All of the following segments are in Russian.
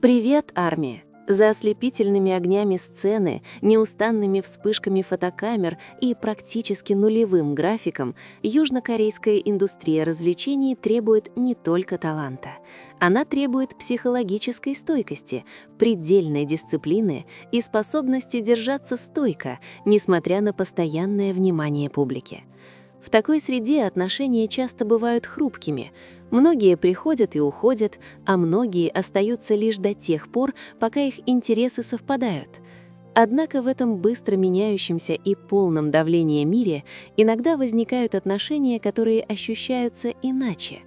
Привет, армия! За ослепительными огнями сцены, неустанными вспышками фотокамер и практически нулевым графиком южнокорейская индустрия развлечений требует не только таланта. Она требует психологической стойкости, предельной дисциплины и способности держаться стойко, несмотря на постоянное внимание публики. В такой среде отношения часто бывают хрупкими. Многие приходят и уходят, а многие остаются лишь до тех пор, пока их интересы совпадают. Однако в этом быстро меняющемся и полном давления мире иногда возникают отношения, которые ощущаются иначе.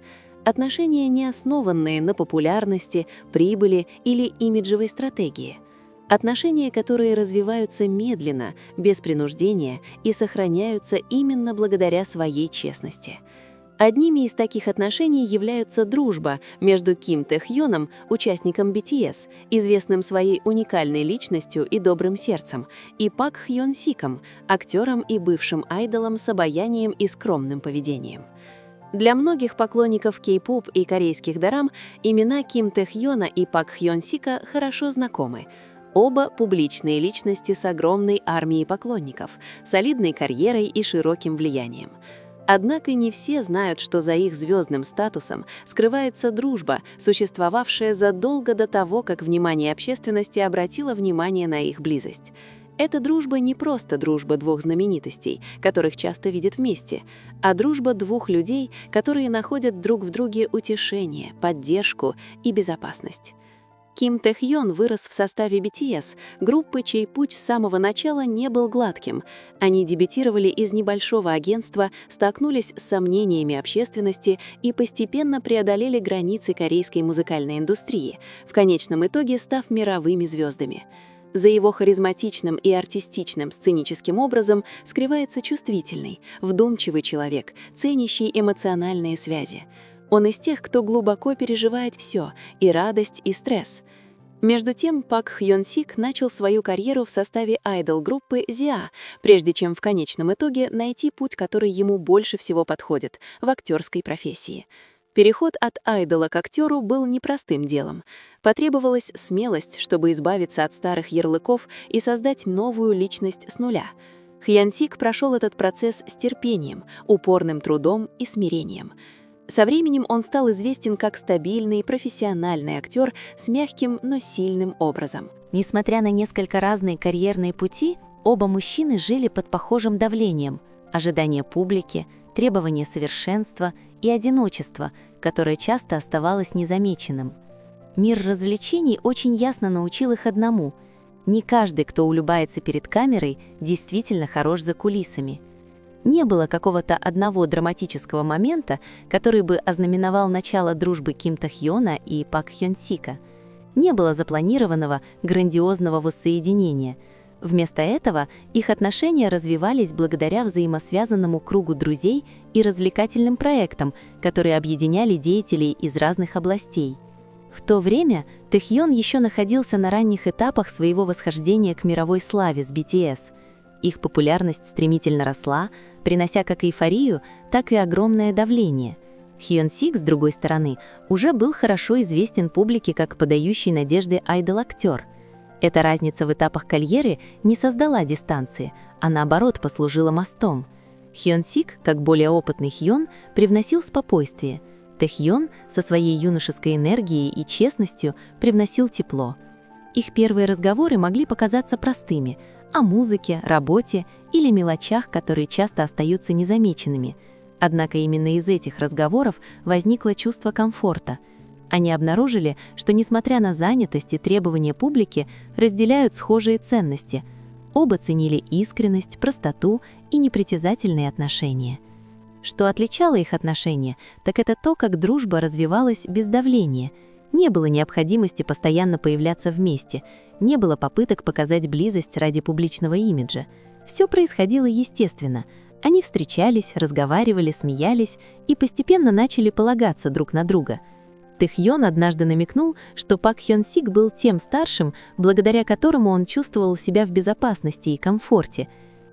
Отношения, не основанные на популярности, прибыли или имиджевой стратегии. Отношения, которые развиваются медленно, без принуждения и сохраняются именно благодаря своей честности. Одними из таких отношений являются дружба между Ким Тэ-хёном, участником BTS, известным своей уникальной личностью и добрым сердцем, и Пак Хьон-сиком, актером и бывшим айдолом с обаянием и скромным поведением. Для многих поклонников кей-поп и корейских дорам имена Ким Тэ-хёна и Пак Хьон-сика хорошо знакомы. Оба публичные личности с огромной армией поклонников, солидной карьерой и широким влиянием. Однако не все знают, что за их звездным статусом скрывается дружба, существовавшая задолго до того, как внимание общественности обратило внимание на их близость. Эта дружба не просто дружба двух знаменитостей, которых часто видят вместе, а дружба двух людей, которые находят друг в друге утешение, поддержку и безопасность. Ким Тэ-хён вырос в составе BTS, группы, чей путь с самого начала не был гладким. Они дебютировали из небольшого агентства, столкнулись с сомнениями общественности и постепенно преодолели границы корейской музыкальной индустрии, в конечном итоге став мировыми звездами. За его харизматичным и артистичным сценическим образом скрывается чувствительный, вдумчивый человек, ценящий эмоциональные связи. Он из тех, кто глубоко переживает все, и радость, и стресс. Между тем, Пак Хьон-сик начал свою карьеру в составе айдол-группы ZA, прежде чем в конечном итоге найти путь, который ему больше всего подходит — в актерской профессии. Переход от айдола к актеру был непростым делом. Потребовалась смелость, чтобы избавиться от старых ярлыков и создать новую личность с нуля. Хьон-сик прошел этот процесс с терпением, упорным трудом и смирением. Со временем он стал известен как стабильный, профессиональный актер с мягким, но сильным образом. Несмотря на несколько разные карьерные пути, оба мужчины жили под похожим давлением: ожидание публики, требование совершенства и одиночество, которое часто оставалось незамеченным. Мир развлечений очень ясно научил их одному: не каждый, кто улыбается перед камерой, действительно хорош за кулисами. Не было какого-то одного драматического момента, который бы ознаменовал начало дружбы Ким Тэ-хёна и Пак Хьон-сика. Не было запланированного, грандиозного воссоединения. Вместо этого их отношения развивались благодаря взаимосвязанному кругу друзей и развлекательным проектам, которые объединяли деятелей из разных областей. В то время Тэ-хён еще находился на ранних этапах своего восхождения к мировой славе с BTS. Их популярность стремительно росла, принося как эйфорию, так и огромное давление. Хьон-сик, с другой стороны, уже был хорошо известен публике как подающий надежды айдол-актер. Эта разница в этапах карьеры не создала дистанции, а наоборот послужила мостом. Хьон-сик, как более опытный Хьон, привносил спокойствие. Тэ-хён со своей юношеской энергией и честностью привносил тепло. Их первые разговоры могли показаться простыми — о музыке, работе или мелочах, которые часто остаются незамеченными. Однако именно из этих разговоров возникло чувство комфорта. Они обнаружили, что, несмотря на занятость и требования публики, разделяют схожие ценности. Оба ценили искренность, простоту и непритязательные отношения. Что отличало их отношения, так это то, как дружба развивалась без давления. Не было необходимости постоянно появляться вместе, не было попыток показать близость ради публичного имиджа. Все происходило естественно. Они встречались, разговаривали, смеялись и постепенно начали полагаться друг на друга. Тэ-хён однажды намекнул, что Пак Хьон-сик был тем старшим, благодаря которому он чувствовал себя в безопасности и комфорте.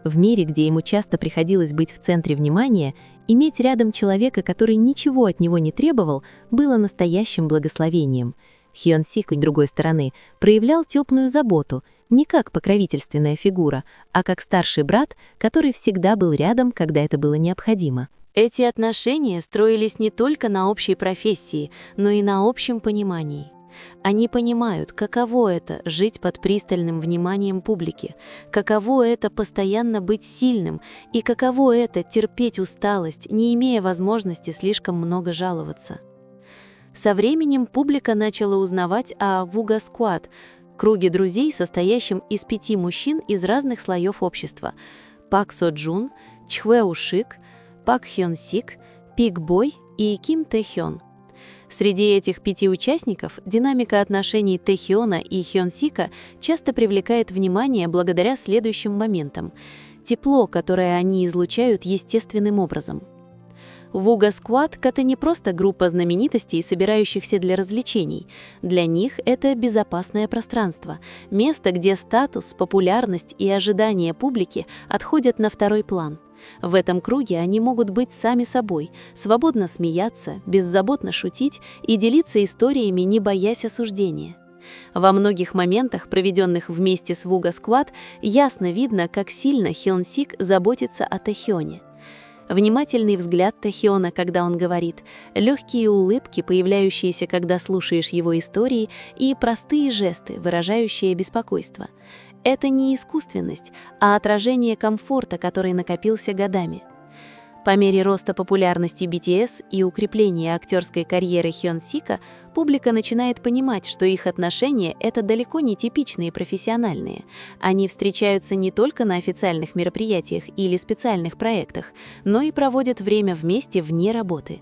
В мире, где ему часто приходилось быть в центре внимания, иметь рядом человека, который ничего от него не требовал, было настоящим благословением. Хён Сик, с другой стороны, проявлял теплую заботу, не как покровительственная фигура, а как старший брат, который всегда был рядом, когда это было необходимо. Эти отношения строились не только на общей профессии, но и на общем понимании. Они понимают, каково это — жить под пристальным вниманием публики, каково это — постоянно быть сильным, и каково это — терпеть усталость, не имея возможности слишком много жаловаться. Со временем публика начала узнавать о Вуга Сквад, круге друзей, состоящем из 5 мужчин из разных слоев общества: Пак Со Джун, Чхве Шик, Пак Хён Сик, Пик Бой и Ким Тэ Хён. Среди этих 5 участников динамика отношений Тэ Хёна и Хён Сика часто привлекает внимание благодаря следующим моментам: тепло, которое они излучают естественным образом. Вуга Сквад — это не просто группа знаменитостей, собирающихся для развлечений. Для них это безопасное пространство, место, где статус, популярность и ожидания публики отходят на второй план. В этом круге они могут быть сами собой, свободно смеяться, беззаботно шутить и делиться историями, не боясь осуждения. Во многих моментах, проведенных вместе с Вуга Сквад, ясно видно, как сильно Хён Сик заботится о Тэ Хёне. Внимательный взгляд Тэ Хёна, когда он говорит, легкие улыбки, появляющиеся, когда слушаешь его истории, и простые жесты, выражающие беспокойство. Это не искусственность, а отражение комфорта, который накопился годами. По мере роста популярности BTS и укрепления актерской карьеры Хён Сика, публика начинает понимать, что их отношения — это далеко не типичные профессиональные. Они встречаются не только на официальных мероприятиях или специальных проектах, но и проводят время вместе вне работы.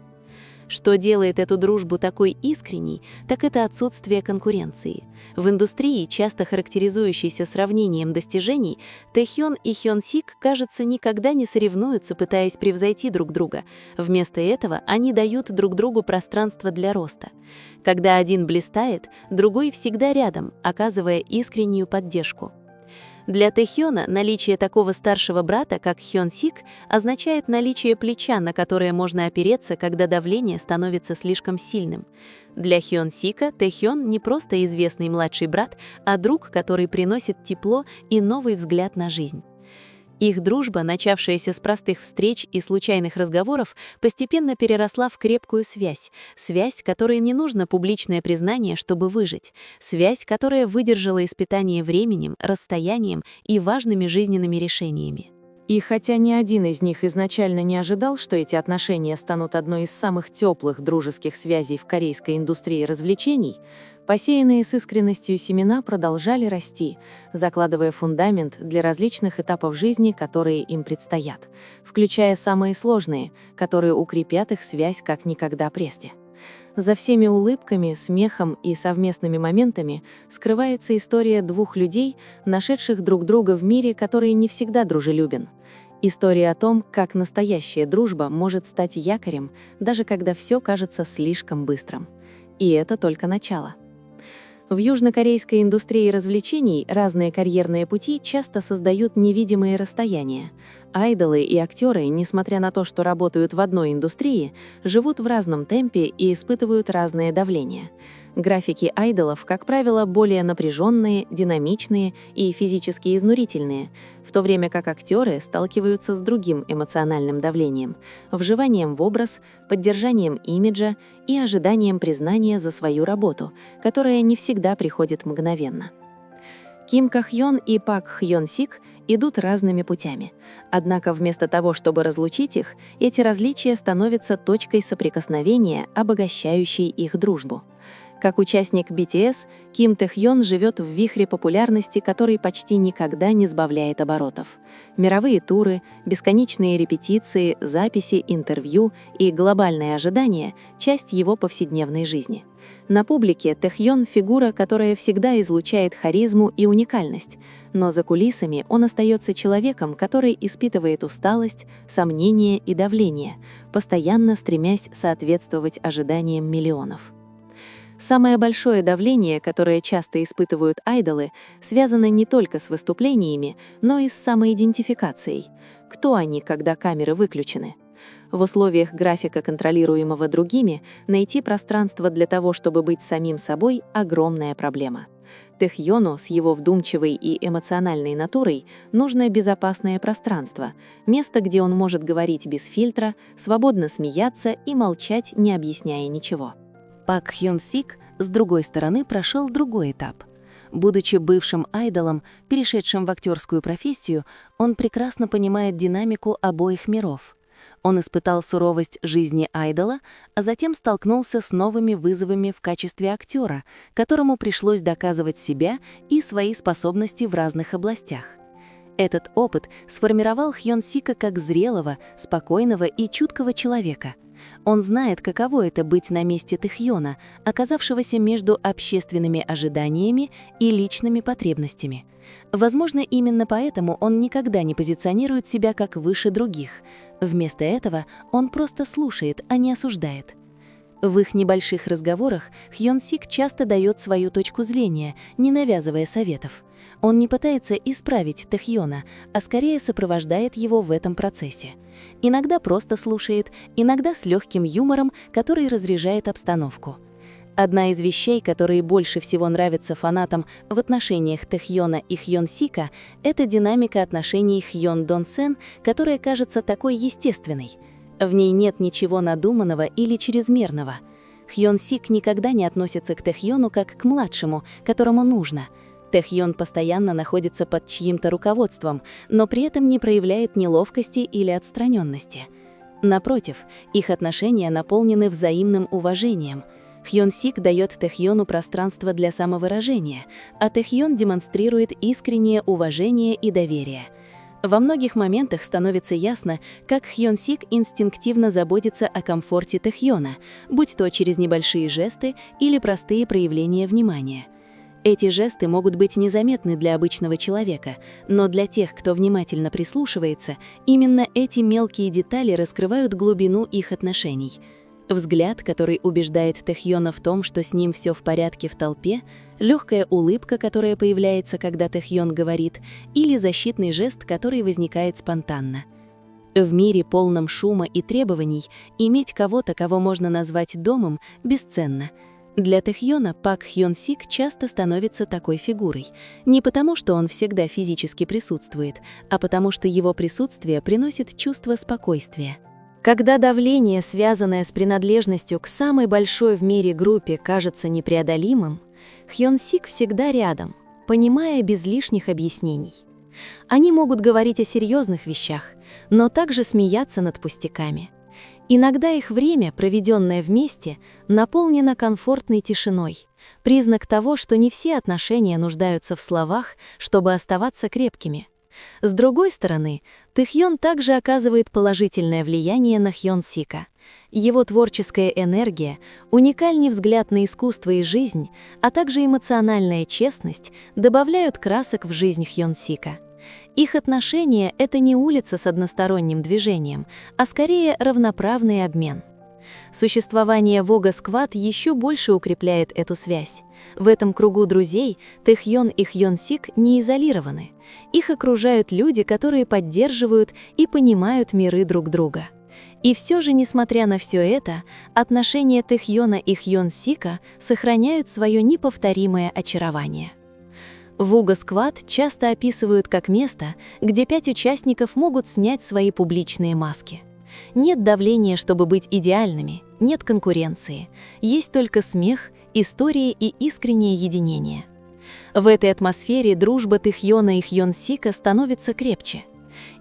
Что делает эту дружбу такой искренней, так это отсутствие конкуренции. В индустрии, часто характеризующейся сравнением достижений, Тэ Хён и Хён Сик, кажется, никогда не соревнуются, пытаясь превзойти друг друга. Вместо этого они дают друг другу пространство для роста. Когда один блистает, другой всегда рядом, оказывая искреннюю поддержку. Для Тэ Хёна наличие такого старшего брата, как Хён Сик, означает наличие плеча, на которое можно опереться, когда давление становится слишком сильным. Для Хён Сика Тэ Хён не просто известный младший брат, а друг, который приносит тепло и новый взгляд на жизнь. Их дружба, начавшаяся с простых встреч и случайных разговоров, постепенно переросла в крепкую связь, которой не нужно публичное признание, чтобы выжить, связь, которая выдержала испытание временем, расстоянием и важными жизненными решениями. И хотя ни один из них изначально не ожидал, что эти отношения станут одной из самых теплых дружеских связей в корейской индустрии развлечений, посеянные с искренностью семена продолжали расти, закладывая фундамент для различных этапов жизни, которые им предстоят, включая самые сложные, которые укрепят их связь как никогда прежде. За всеми улыбками, смехом и совместными моментами скрывается история 2 людей, нашедших друг друга в мире, который не всегда дружелюбен. История о том, как настоящая дружба может стать якорем, даже когда все кажется слишком быстрым. И это только начало. В южнокорейской индустрии развлечений разные карьерные пути часто создают невидимые расстояния. Айдолы и актеры, несмотря на то, что работают в одной индустрии, живут в разном темпе и испытывают разное давление. Графики айдолов, как правило, более напряженные, динамичные и физически изнурительные, в то время как актеры сталкиваются с другим эмоциональным давлением, вживанием в образ, поддержанием имиджа и ожиданием признания за свою работу, которая не всегда приходит мгновенно. Ким Ка Хён и Пак Хён Сик идут разными путями. Однако вместо того, чтобы разлучить их, эти различия становятся точкой соприкосновения, обогащающей их дружбу. Как участник BTS, Ким Тэ Хён живет в вихре популярности, который почти никогда не сбавляет оборотов. Мировые туры, бесконечные репетиции, записи, интервью и глобальные ожидания – часть его повседневной жизни. На публике Тэ Хён – фигура, которая всегда излучает харизму и уникальность, но за кулисами он остается человеком, который испытывает усталость, сомнения и давление, постоянно стремясь соответствовать ожиданиям миллионов. Самое большое давление, которое часто испытывают айдолы, связано не только с выступлениями, но и с самоидентификацией. Кто они, когда камеры выключены? В условиях графика, контролируемого другими, найти пространство для того, чтобы быть самим собой – огромная проблема. Тэхёну с его вдумчивой и эмоциональной натурой нужно безопасное пространство, место, где он может говорить без фильтра, свободно смеяться и молчать, не объясняя ничего. Пак Хён Сик, с другой стороны, прошел другой этап. Будучи бывшим айдолом, перешедшим в актерскую профессию, он прекрасно понимает динамику обоих миров. Он испытал суровость жизни айдола, а затем столкнулся с новыми вызовами в качестве актера, которому пришлось доказывать себя и свои способности в разных областях. Этот опыт сформировал Хён Сика как зрелого, спокойного и чуткого человека. Он знает, каково это быть на месте Тэхёна, оказавшегося между общественными ожиданиями и личными потребностями. Возможно, именно поэтому он никогда не позиционирует себя как выше других. Вместо этого он просто слушает, а не осуждает. В их небольших разговорах Хён Сик часто дает свою точку зрения, не навязывая советов. Он не пытается исправить Тэхёна, а скорее сопровождает его в этом процессе. Иногда просто слушает, иногда с легким юмором, который разряжает обстановку. Одна из вещей, которые больше всего нравятся фанатам в отношениях Тэхёна и Хён Сика, это динамика отношений Хён Дон Сен, которая кажется такой естественной. В ней нет ничего надуманного или чрезмерного. Хён Сик никогда не относится к Тэхёну как к младшему, которому нужно. Тэхён постоянно находится под чьим-то руководством, но при этом не проявляет неловкости или отстраненности. Напротив, их отношения наполнены взаимным уважением. Хён Сик дает Тэхёну пространство для самовыражения, а Тэхён демонстрирует искреннее уважение и доверие. Во многих моментах становится ясно, как Хён Сик инстинктивно заботится о комфорте Тэхёна, будь то через небольшие жесты или простые проявления внимания. Эти жесты могут быть незаметны для обычного человека, но для тех, кто внимательно прислушивается, именно эти мелкие детали раскрывают глубину их отношений. Взгляд, который убеждает Тэхёна в том, что с ним все в порядке в толпе, легкая улыбка, которая появляется, когда Тэхён говорит, или защитный жест, который возникает спонтанно. В мире, полном шума и требований, иметь кого-то, кого можно назвать домом, бесценно. Для Тэхёна Пак Хён Сик часто становится такой фигурой. Не потому, что он всегда физически присутствует, а потому что его присутствие приносит чувство спокойствия. Когда давление, связанное с принадлежностью к самой большой в мире группе, кажется непреодолимым, Хён Сик всегда рядом, понимая без лишних объяснений. Они могут говорить о серьезных вещах, но также смеяться над пустяками. Иногда их время, проведенное вместе, наполнено комфортной тишиной, признак того, что не все отношения нуждаются в словах, чтобы оставаться крепкими. С другой стороны, Тэхён также оказывает положительное влияние на Хён Сика. Его творческая энергия, уникальный взгляд на искусство и жизнь, а также эмоциональная честность добавляют красок в жизнь Хён Сика. Их отношения — это не улица с односторонним движением, а скорее равноправный обмен. Существование Вога Сквад еще больше укрепляет эту связь. В этом кругу друзей Тэхён и Хён Сик не изолированы. Их окружают люди, которые поддерживают и понимают миры друг друга. И все же, несмотря на все это, отношения Тэхёна и Хён Сика сохраняют свое неповторимое очарование. Вога Сквад часто описывают как место, где 5 участников могут снять свои публичные маски. Нет давления, чтобы быть идеальными, нет конкуренции, есть только смех, истории и искреннее единение. В этой атмосфере дружба Тэхёна и Хён Сика становится крепче.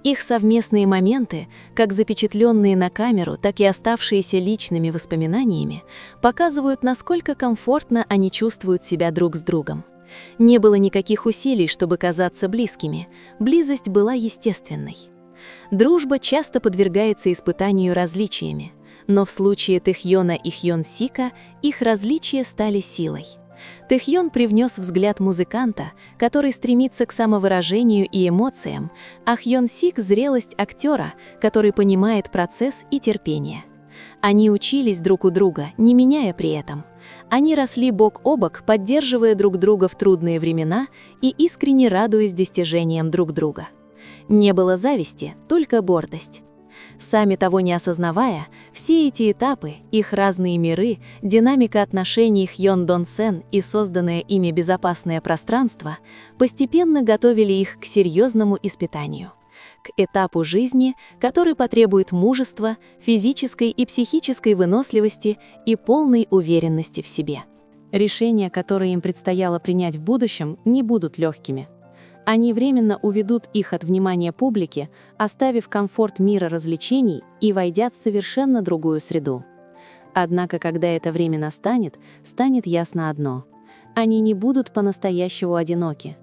Их совместные моменты, как запечатленные на камеру, так и оставшиеся личными воспоминаниями, показывают, насколько комфортно они чувствуют себя друг с другом. Не было никаких усилий, чтобы казаться близкими, близость была естественной. Дружба часто подвергается испытанию различиями, но в случае Тэхёна и Хён Сика их различия стали силой. Тэхён привнес взгляд музыканта, который стремится к самовыражению и эмоциям, а Хён Сик — зрелость актера, который понимает процесс и терпение. Они учились друг у друга, не меняя при этом, Они росли бок о бок, поддерживая друг друга в трудные времена и искренне радуясь достижениям друг друга. Не было зависти, только гордость. Сами того не осознавая, все эти этапы, их разные миры, динамика отношений Хён-Дон-Сен и созданное ими безопасное пространство постепенно готовили их к серьезному испытанию. К этапу жизни, который потребует мужества, физической и психической выносливости и полной уверенности в себе. Решения, которые им предстояло принять в будущем, не будут легкими. Они временно уведут их от внимания публики, оставив комфорт мира развлечений и войдя в совершенно другую среду. Однако, когда это время настанет, станет ясно одно: они не будут по-настоящему одиноки.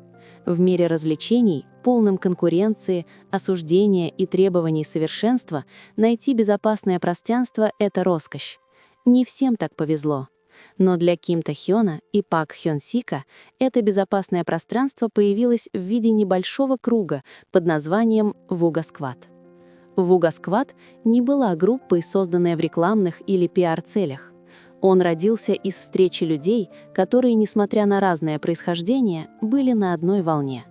В мире развлечений, полном конкуренции, осуждения и требований совершенства, найти безопасное пространство — это роскошь. Не всем так повезло. Но для Ким Тэ-хёна и Пак Хён-сика это безопасное пространство появилось в виде небольшого круга под названием Вуга Сквад. Вуга Сквад не была группой, созданной в рекламных или пиар-целях. Он родился из встречи людей, которые, несмотря на разное происхождение, были на одной волне.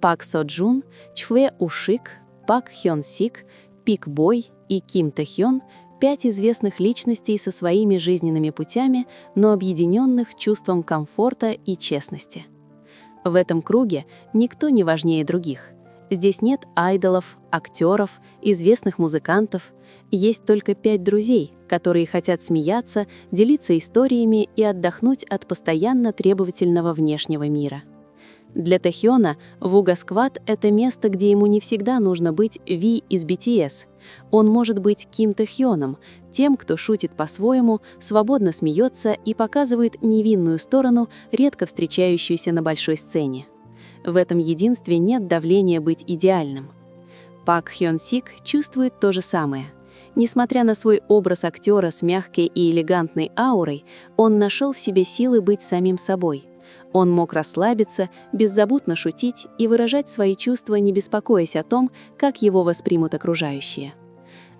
Пак Со-джун, Чхве У-шик, Пак Хён-сик, Пик Бой и Ким Тэ-хён — 5 известных личностей со своими жизненными путями, но объединенных чувством комфорта и честности. В этом круге никто не важнее других. Здесь нет айдолов, актеров, известных музыкантов. Есть только 5 друзей, которые хотят смеяться, делиться историями и отдохнуть от постоянно требовательного внешнего мира. Для Тэ-хёна Вуга Сквад — это место, где ему не всегда нужно быть Ви из BTS. Он может быть Ким Тэ-хёном, тем, кто шутит по-своему, свободно смеется и показывает невинную сторону, редко встречающуюся на большой сцене. В этом единстве нет давления быть идеальным. Пак Хён-сик чувствует то же самое. Несмотря на свой образ актера с мягкой и элегантной аурой, он нашел в себе силы быть самим собой. Он мог расслабиться, беззаботно шутить и выражать свои чувства, не беспокоясь о том, как его воспримут окружающие.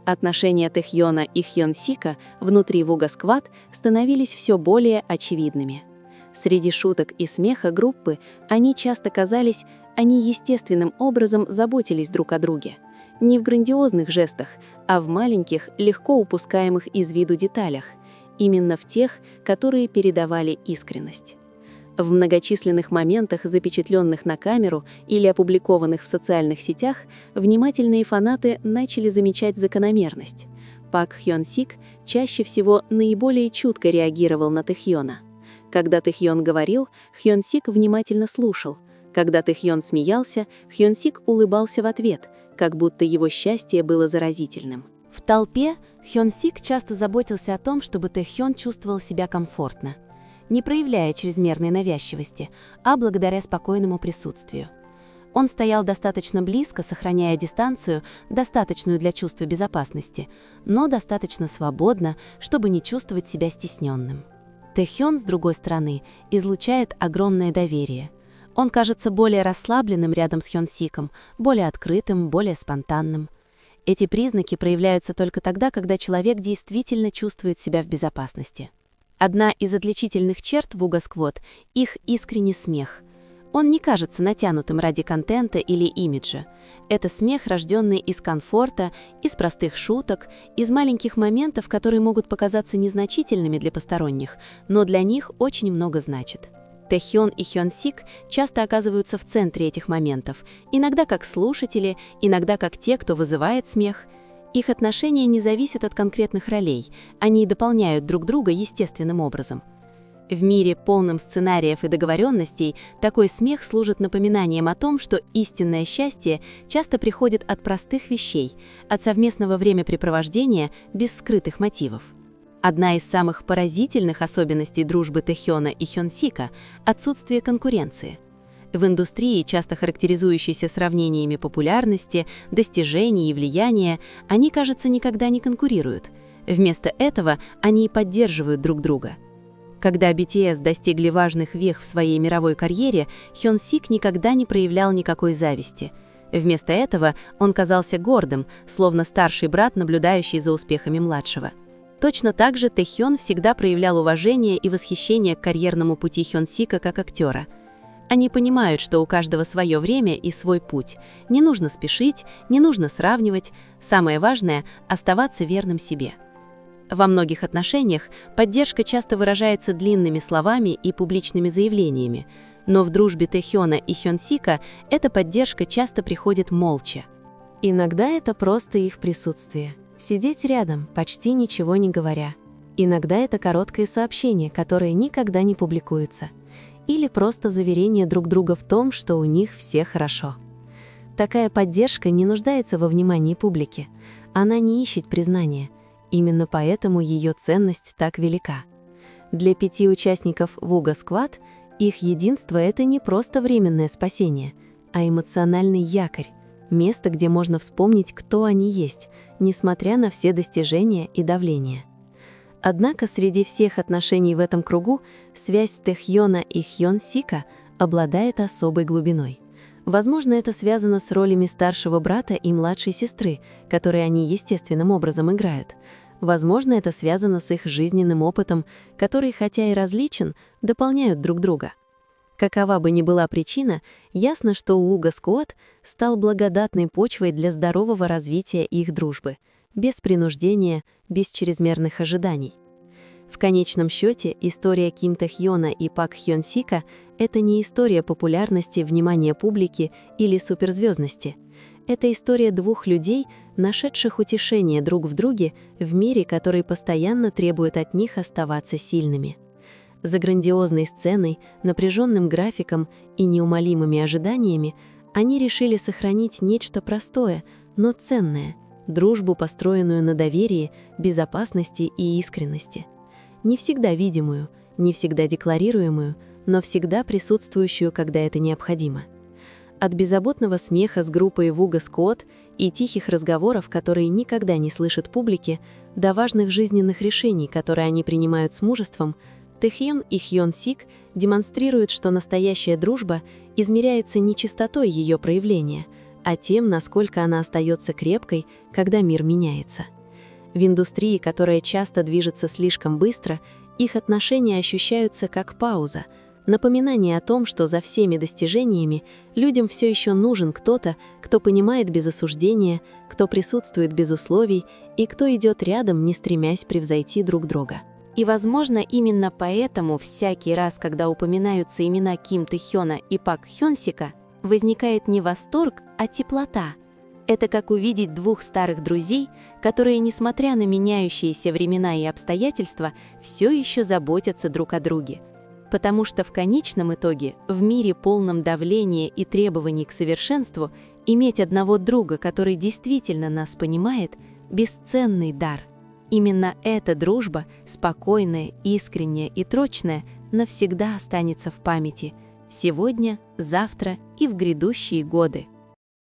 Отношения Тэ-хёна и Хён-сика внутри Вуга Сквад становились все более очевидными. Среди шуток и смеха группы они часто казались, они естественным образом заботились друг о друге. Не в грандиозных жестах, а в маленьких, легко упускаемых из виду деталях, именно в тех, которые передавали искренность. В многочисленных моментах, запечатленных на камеру или опубликованных в социальных сетях, внимательные фанаты начали замечать закономерность. Пак Хён-сик чаще всего наиболее чутко реагировал на Тэ-хёна. Когда Тэ-хён говорил, Хён-сик внимательно слушал. Когда Тэ-хён смеялся, Хён-сик улыбался в ответ, как будто его счастье было заразительным. В толпе Хён-сик часто заботился о том, чтобы Тэ-хён чувствовал себя комфортно, не проявляя чрезмерной навязчивости, а благодаря спокойному присутствию. Он стоял достаточно близко, сохраняя дистанцию, достаточную для чувства безопасности, но достаточно свободно, чтобы не чувствовать себя стесненным. Тэ-хён, с другой стороны, излучает огромное доверие. Он кажется более расслабленным рядом с Хён-сиком, более открытым, более спонтанным. Эти признаки проявляются только тогда, когда человек действительно чувствует себя в безопасности. Одна из отличительных черт Вуга Сквад — их искренний смех. Он не кажется натянутым ради контента или имиджа. Это смех, рожденный из комфорта, из простых шуток, из маленьких моментов, которые могут показаться незначительными для посторонних, но для них очень много значат. Тэ-хён и Хён-сик часто оказываются в центре этих моментов, иногда как слушатели, иногда как те, кто вызывает смех. Их отношения не зависят от конкретных ролей, они дополняют друг друга естественным образом. В мире, полном сценариев и договоренностей, такой смех служит напоминанием о том, что истинное счастье часто приходит от простых вещей, от совместного времяпрепровождения без скрытых мотивов. Одна из самых поразительных особенностей дружбы Тэ-хёна и Хён-сика — отсутствие конкуренции. В индустрии, часто характеризующейся сравнениями популярности, достижений и влияния, они, кажется, никогда не конкурируют. Вместо этого они поддерживают друг друга. Когда BTS достигли важных вех в своей мировой карьере, Хён-сик никогда не проявлял никакой зависти. Вместо этого он казался гордым, словно старший брат, наблюдающий за успехами младшего. Точно так же Тэхён всегда проявлял уважение и восхищение к карьерному пути Хён-сика как актера. Они понимают, что у каждого свое время и свой путь. Не нужно спешить, не нужно сравнивать. Самое важное – оставаться верным себе. Во многих отношениях поддержка часто выражается длинными словами и публичными заявлениями, но в дружбе Тэхёна и Хён-сика эта поддержка часто приходит молча. Иногда это просто их присутствие. Сидеть рядом, почти ничего не говоря. Иногда это короткое сообщение, которое никогда не публикуется. Или просто заверение друг друга в том, что у них все хорошо. Такая поддержка не нуждается во внимании публики. Она не ищет признания. Именно поэтому ее ценность так велика. Для 5 участников Вуга Squad их единство — это не просто временное спасение, а эмоциональный якорь, место, где можно вспомнить, кто они есть, несмотря на все достижения и давление. Однако среди всех отношений в этом кругу связь Тэхёна и Хён-сика обладает особой глубиной. Возможно, это связано с ролями старшего брата и младшей сестры, которые они естественным образом играют. Возможно, это связано с их жизненным опытом, который, хотя и различен, дополняют друг друга. Какова бы ни была причина, ясно, что Вуга Squad стал благодатной почвой для здорового развития их дружбы, без принуждения, без чрезмерных ожиданий. В конечном счете, история Ким Тэхёна и Пак Хён-сика — это не история популярности, внимания публики или суперзвездности. Это история двух людей, нашедших утешение друг в друге в мире, который постоянно требует от них оставаться сильными. За грандиозной сценой, напряженным графиком и неумолимыми ожиданиями они решили сохранить нечто простое, но ценное — дружбу, построенную на доверии, безопасности и искренности. Не всегда видимую, не всегда декларируемую, но всегда присутствующую, когда это необходимо. От беззаботного смеха с группой Вуга Squad и тихих разговоров, которые никогда не слышат публики, до важных жизненных решений, которые они принимают с мужеством, Тэхён и Хён-сик демонстрируют, что настоящая дружба измеряется не частотой ее проявления, а тем, насколько она остается крепкой, когда мир меняется. В индустрии, которая часто движется слишком быстро, их отношения ощущаются как пауза, напоминание о том, что за всеми достижениями людям все еще нужен кто-то, кто понимает без осуждения, кто присутствует без условий и кто идет рядом, не стремясь превзойти друг друга. И, возможно, именно поэтому всякий раз, когда упоминаются имена Ким Тэхёна и Пак Хён-сика, возникает не восторг, а теплота. Это как увидеть двух старых друзей, которые, несмотря на меняющиеся времена и обстоятельства, все еще заботятся друг о друге. Потому что в конечном итоге, в мире полном давления и требований к совершенству, иметь одного друга, который действительно нас понимает, бесценный дар. Именно эта дружба, спокойная, искренняя и прочная, навсегда останется в памяти. Сегодня, завтра и в грядущие годы.